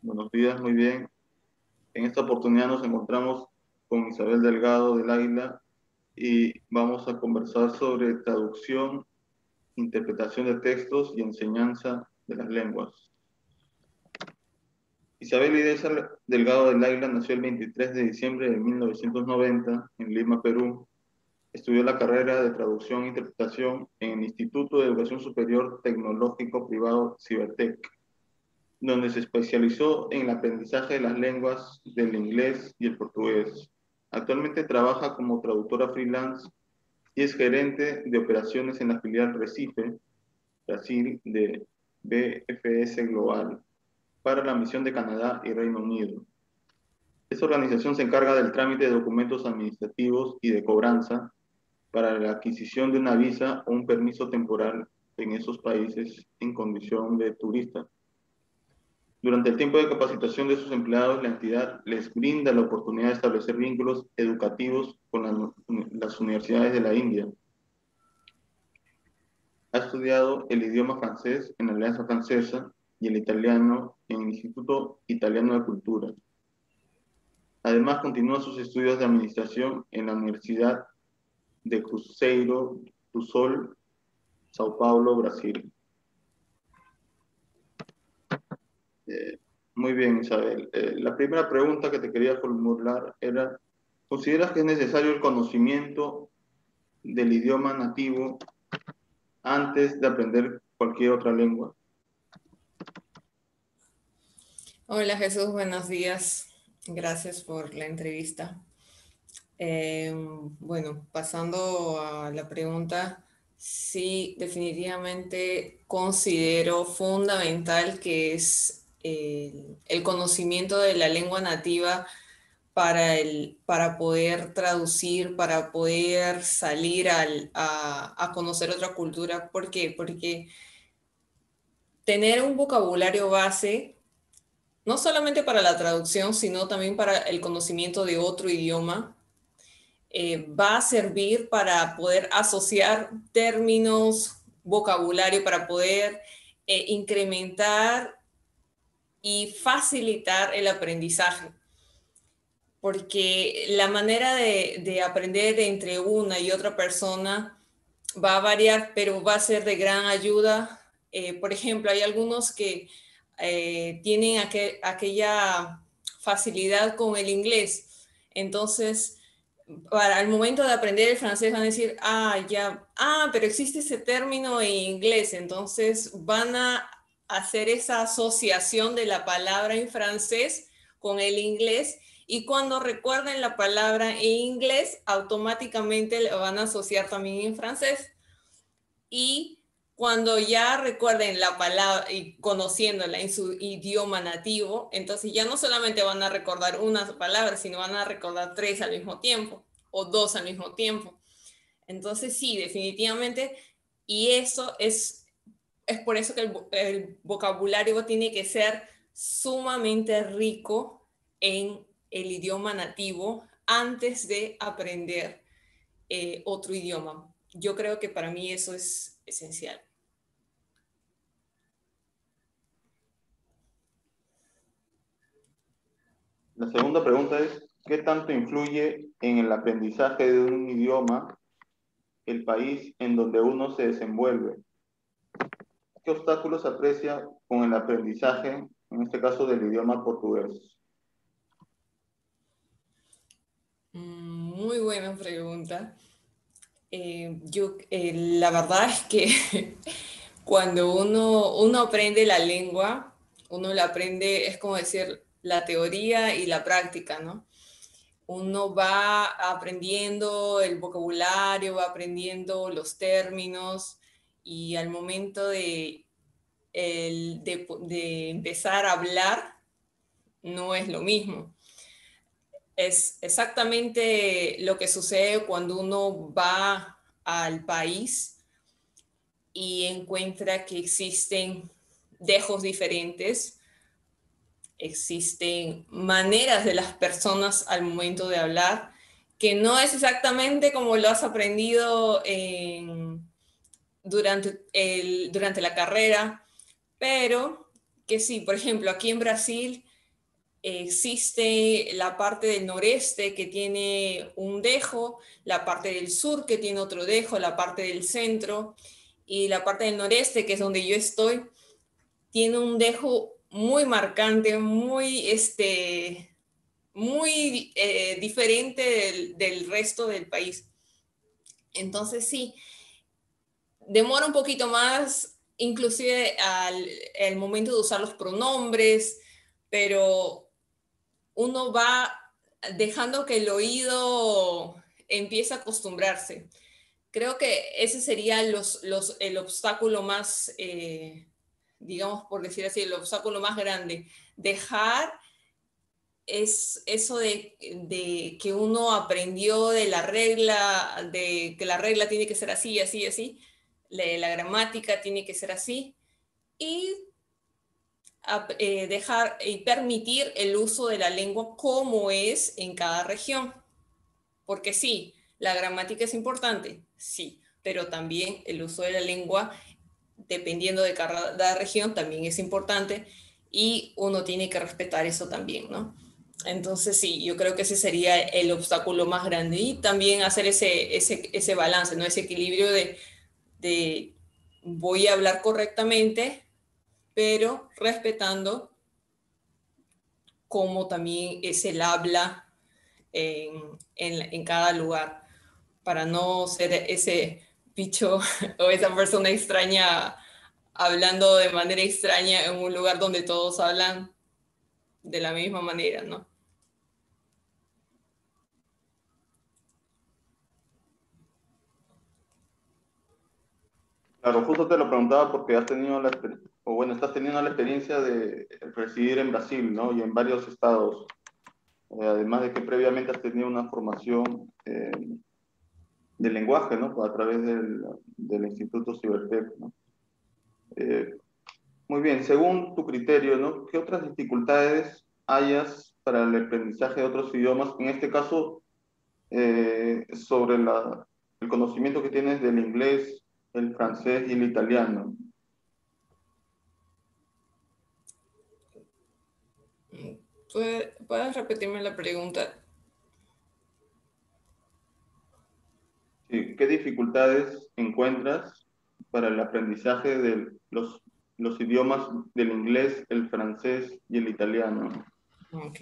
Buenos días, muy bien. En esta oportunidad nos encontramos con Isabel Delgado del Águila y vamos a conversar sobre traducción, interpretación de textos y enseñanza de las lenguas. Isabel Idesa Delgado del Águila nació el 23 de diciembre de 1990 en Lima, Perú. Estudió la carrera de traducción e interpretación en el Instituto de Educación Superior Tecnológico Privado Cibertec, donde se especializó en el aprendizaje de las lenguas del inglés y el portugués. Actualmente trabaja como traductora freelance y es gerente de operaciones en la filial Recife, Brasil, de BFS Global, para la misión de Canadá y Reino Unido. Esta organización se encarga del trámite de documentos administrativos y de cobranza para la adquisición de una visa o un permiso temporal en esos países en condición de turista. Durante el tiempo de capacitación de sus empleados, la entidad les brinda la oportunidad de establecer vínculos educativos con las universidades de la India. Ha estudiado el idioma francés en la Alianza Francesa y el italiano en el Instituto Italiano de Cultura. Además, continúa sus estudios de administración en la Universidad de Cruzeiro do Sul, Sao Paulo, Brasil. Muy bien, Isabel. La primera pregunta que te quería formular era, ¿consideras que es necesario el conocimiento del idioma nativo antes de aprender cualquier otra lengua? Hola Jesús, buenos días. Gracias por la entrevista. Bueno, pasando a la pregunta, sí, definitivamente considero fundamental que es el conocimiento de la lengua nativa para poder traducir, para poder salir a conocer otra cultura. ¿Por qué? Porque tener un vocabulario base no solamente para la traducción, sino también para el conocimiento de otro idioma, va a servir para poder asociar términos, vocabulario, para poder incrementar y facilitar el aprendizaje. Porque la manera de aprender entre una y otra persona va a variar, pero va a ser de gran ayuda. Por ejemplo, hay algunos que tienen aquella facilidad con el inglés. Entonces, para el momento de aprender el francés van a decir, pero existe ese término en inglés. Entonces van a hacer esa asociación de la palabra en francés con el inglés y cuando recuerden la palabra en inglés, automáticamente la van a asociar también en francés. Y cuando ya recuerden la palabra y conociéndola en su idioma nativo, entonces ya no solamente van a recordar una palabra, sino van a recordar 3 al mismo tiempo o 2 al mismo tiempo. Entonces sí, definitivamente, y eso es por eso que el vocabulario tiene que ser sumamente rico en el idioma nativo antes de aprender otro idioma. Yo creo que para mí eso es esencial. La segunda pregunta es, ¿qué tanto influye en el aprendizaje de un idioma el país en donde uno se desenvuelve? ¿Qué obstáculos aprecia con el aprendizaje, en este caso del idioma portugués? Muy buena pregunta. La verdad es que cuando uno aprende la lengua, uno la aprende, es como decir, la teoría y la práctica, ¿no? Uno va aprendiendo el vocabulario, va aprendiendo los términos y al momento de empezar a hablar, no es lo mismo. Es exactamente lo que sucede cuando uno va al país y encuentra que existen dejos diferentes, existen maneras de las personas al momento de hablar, que no es exactamente como lo has aprendido durante la carrera, pero que sí, por ejemplo, aquí en Brasil existe la parte del noreste que tiene un dejo, la parte del sur que tiene otro dejo, la parte del centro, y la parte del noreste, que es donde yo estoy, tiene un dejo muy marcante, muy diferente del resto del país. Entonces sí, demora un poquito más, inclusive al momento de usar los pronombres, pero uno va dejando que el oído empiece a acostumbrarse. Creo que ese sería el obstáculo más, digamos, por decir así, el obstáculo más grande. Dejar es eso de que uno aprendió de la regla, de que la regla tiene que ser así, así, así, la gramática tiene que ser así, y dejar y permitir el uso de la lengua como es en cada región. Porque sí, la gramática es importante, sí, pero también el uso de la lengua, dependiendo de cada región, también es importante y uno tiene que respetar eso también, ¿no? Entonces sí, yo creo que ese sería el obstáculo más grande y también hacer ese balance, ¿no? Ese equilibrio de voy a hablar correctamente, pero respetando cómo también es el habla en cada lugar, para no ser ese bicho o esa persona extraña hablando de manera extraña en un lugar donde todos hablan de la misma manera, ¿no? Claro, justo te lo preguntaba porque has tenido o bueno, estás teniendo la experiencia de residir en Brasil, ¿no? Y en varios estados. Además de que previamente has tenido una formación de lenguaje, ¿no? A través del Instituto Cibertec, ¿no? Eh, muy bien, según tu criterio, ¿no? ¿Qué otras dificultades hayas para el aprendizaje de otros idiomas? En este caso, sobre el conocimiento que tienes del inglés, el francés y el italiano. ¿Puedes repetirme la pregunta? Sí, ¿qué dificultades encuentras para el aprendizaje de los idiomas del inglés, el francés y el italiano? Ok.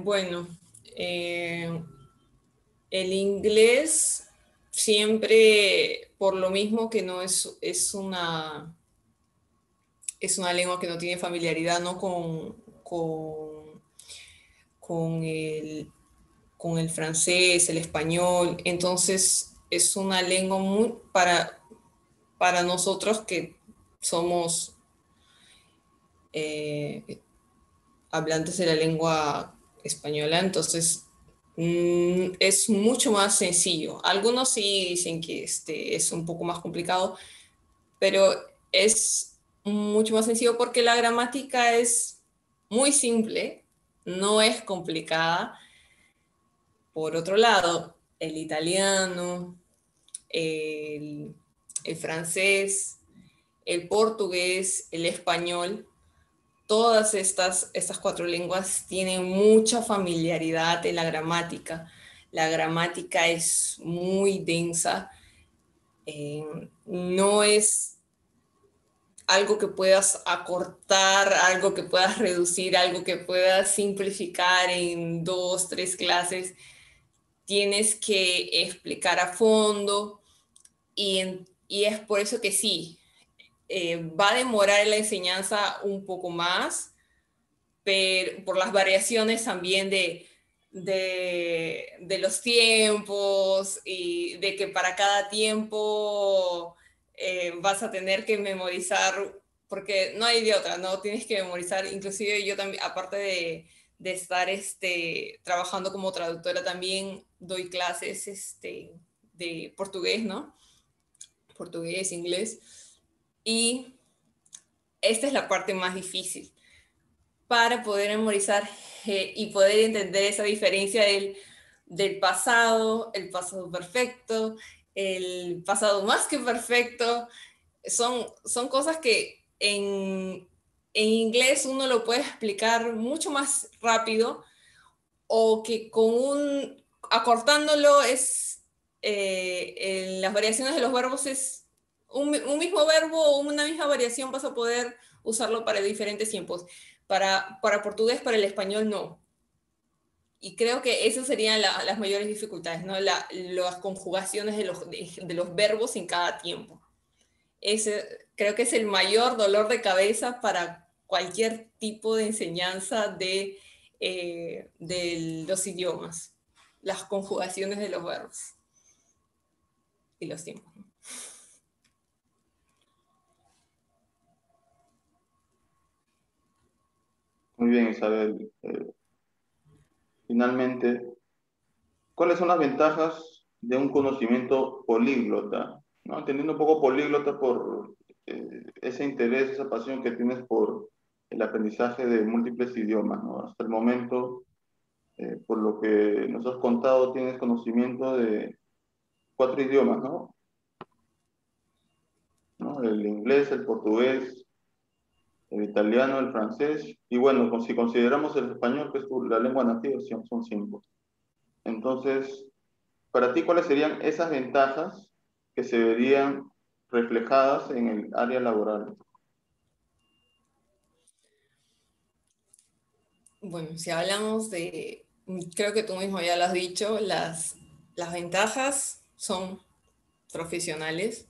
Bueno, eh, el inglés siempre, por lo mismo que no es una lengua que no tiene familiaridad, ¿no? Con con el francés, el español. Entonces, es una lengua muy para nosotros que somos eh, hablantes de la lengua española, entonces es mucho más sencillo. Algunos sí dicen que es un poco más complicado, pero es mucho más sencillo porque la gramática es muy simple, no es complicada. Por otro lado, el italiano, el, el francés, el portugués, el español, todas estas cuatro lenguas tienen mucha familiaridad en la gramática. La gramática es muy densa, no es algo que puedas acortar, algo que puedas reducir, algo que puedas simplificar en dos, tres clases. Tienes que explicar a fondo y es por eso que sí, va a demorar la enseñanza un poco más, pero por las variaciones también de los tiempos y de que para cada tiempo vas a tener que memorizar, porque no hay de otra, ¿no? Tienes que memorizar, inclusive yo también, aparte de estar trabajando como traductora, también doy clases de portugués, ¿no? Portugués, inglés, y esta es la parte más difícil para poder memorizar y poder entender esa diferencia del pasado, el pasado perfecto, el pasado más que perfecto. Son cosas que en inglés uno lo puede explicar mucho más rápido o que acortándolo en las variaciones de los verbos es un mismo verbo o una misma variación vas a poder usarlo para diferentes tiempos. Para portugués, para el español no. Y creo que esas serían las mayores dificultades, ¿no? Las conjugaciones de los verbos en cada tiempo. Ese creo que es el mayor dolor de cabeza para cualquier tipo de enseñanza de los idiomas, las conjugaciones de los verbos y los tiempos. Muy bien, Isabel. Finalmente, ¿cuáles son las ventajas de un conocimiento políglota? ¿No? Entendiendo un poco políglota por ese interés, esa pasión que tienes por el aprendizaje de múltiples idiomas, ¿no? Hasta el momento, por lo que nos has contado, tienes conocimiento de 4 idiomas, ¿no? ¿No? El inglés, el portugués, el italiano, el francés, y bueno, si consideramos el español, que es la lengua nativa, son 5. Entonces, para ti, ¿cuáles serían esas ventajas que se verían reflejadas en el área laboral? Bueno, si hablamos creo que tú mismo ya lo has dicho, las ventajas son profesionales.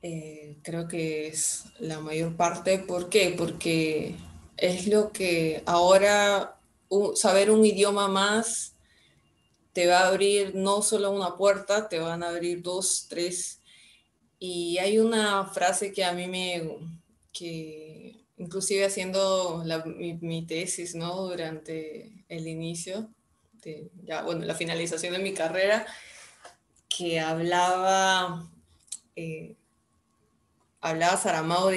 Creo que es la mayor parte. ¿Por qué? Porque es lo que ahora saber un idioma más te va a abrir no solo una puerta, te van a abrir dos, tres. Y hay una frase que a mí que inclusive haciendo mi tesis, ¿no? Durante el inicio, bueno, la finalización de mi carrera, que eh, hablaba Saramago,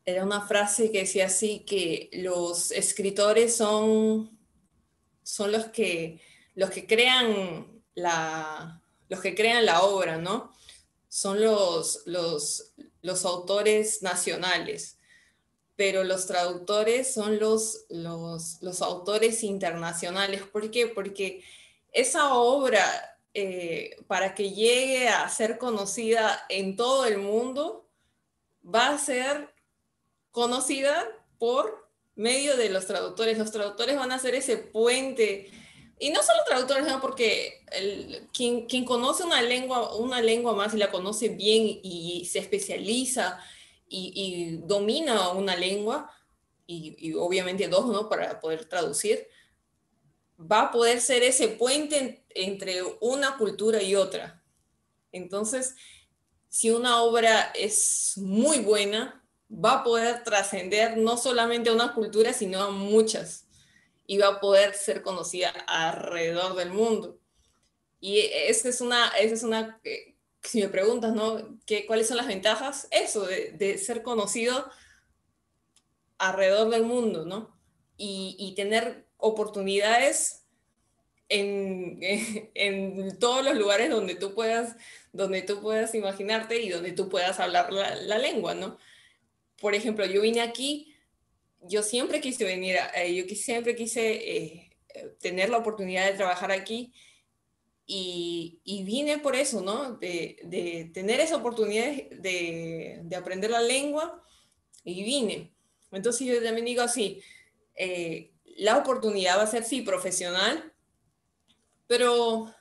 era una frase que decía así, que los escritores son los que crean los que crean la obra, ¿no? Son los autores nacionales, pero los traductores son los autores internacionales. ¿Por qué? Porque esa obra, para que llegue a ser conocida en todo el mundo, va a ser conocida por medio de los traductores. Los traductores van a ser ese puente. Y no solo traductores, ¿no? Porque quien conoce una lengua más y la conoce bien y se especializa y domina una lengua, y obviamente dos, ¿no? Para poder traducir, va a poder ser ese puente entre una cultura y otra. Entonces, si una obra es muy buena, va a poder trascender no solamente a una cultura, sino a muchas. Y va a poder ser conocida alrededor del mundo. Y esa es una si me preguntas, ¿no? ¿Cuáles son las ventajas? Eso, de ser conocido alrededor del mundo, ¿no? Y tener oportunidades en todos los lugares donde tú puedas imaginarte y donde tú puedas hablar la lengua, ¿no? Por ejemplo, yo vine aquí, yo siempre quise venir, siempre quise tener la oportunidad de trabajar aquí y vine por eso, ¿no? De tener esa oportunidad de aprender la lengua y vine. Entonces yo también digo así, la oportunidad va a ser, sí, profesional, pero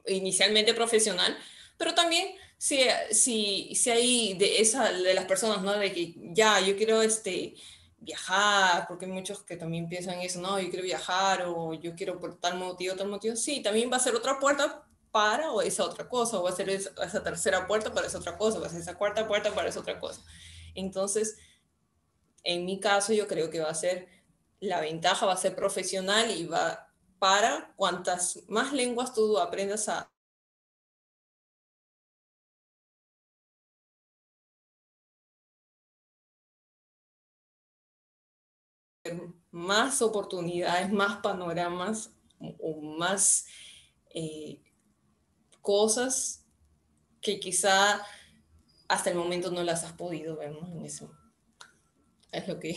inicialmente profesional, pero también si hay de las personas, ¿no? De que ya, yo quiero viajar, porque hay muchos que también piensan eso, no, yo quiero viajar o yo quiero por tal motivo, sí, también va a ser otra puerta para o esa otra cosa, o va a ser esa tercera puerta para esa otra cosa, va a ser esa cuarta puerta para esa otra cosa. Entonces, en mi caso, yo creo que la ventaja va a ser profesional y va para cuantas más lenguas tú aprendas a más oportunidades, más panoramas o más eh, cosas que quizá hasta el momento no las has podido ver, ¿no? En eso. Es lo que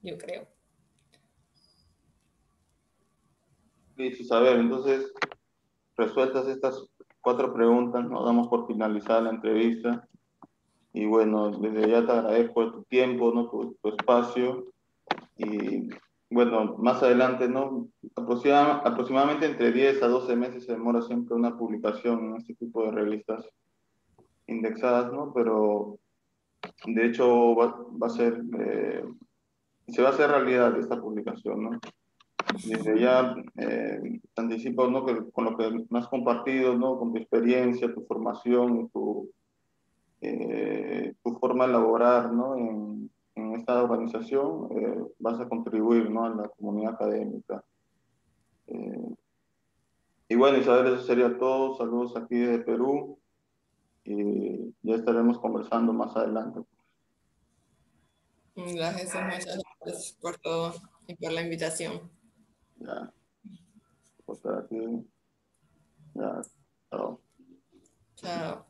yo creo. Listo, Isabel. Entonces, resueltas estas 4 preguntas, nos damos por finalizada la entrevista. Y bueno, desde ya te agradezco tu tiempo, ¿no? Tu espacio. Y bueno, más adelante, ¿no? Aproximadamente entre 10 a 12 meses se demora siempre una publicación en este tipo de revistas indexadas, ¿no? Pero de hecho va a ser, se va a hacer realidad esta publicación, ¿no? Desde ya te anticipo, ¿no? Que con lo que me has compartido, ¿no? Con tu experiencia, tu formación y tu forma de laborar, ¿no? En esta organización, vas a contribuir, ¿no? A la comunidad académica. Eh, y bueno, Isabel, eso sería todo. Saludos aquí de Perú y ya estaremos conversando más adelante. Gracias, muchas gracias por todo y por la invitación. Ya, por estar aquí. Ya, chao. Chao.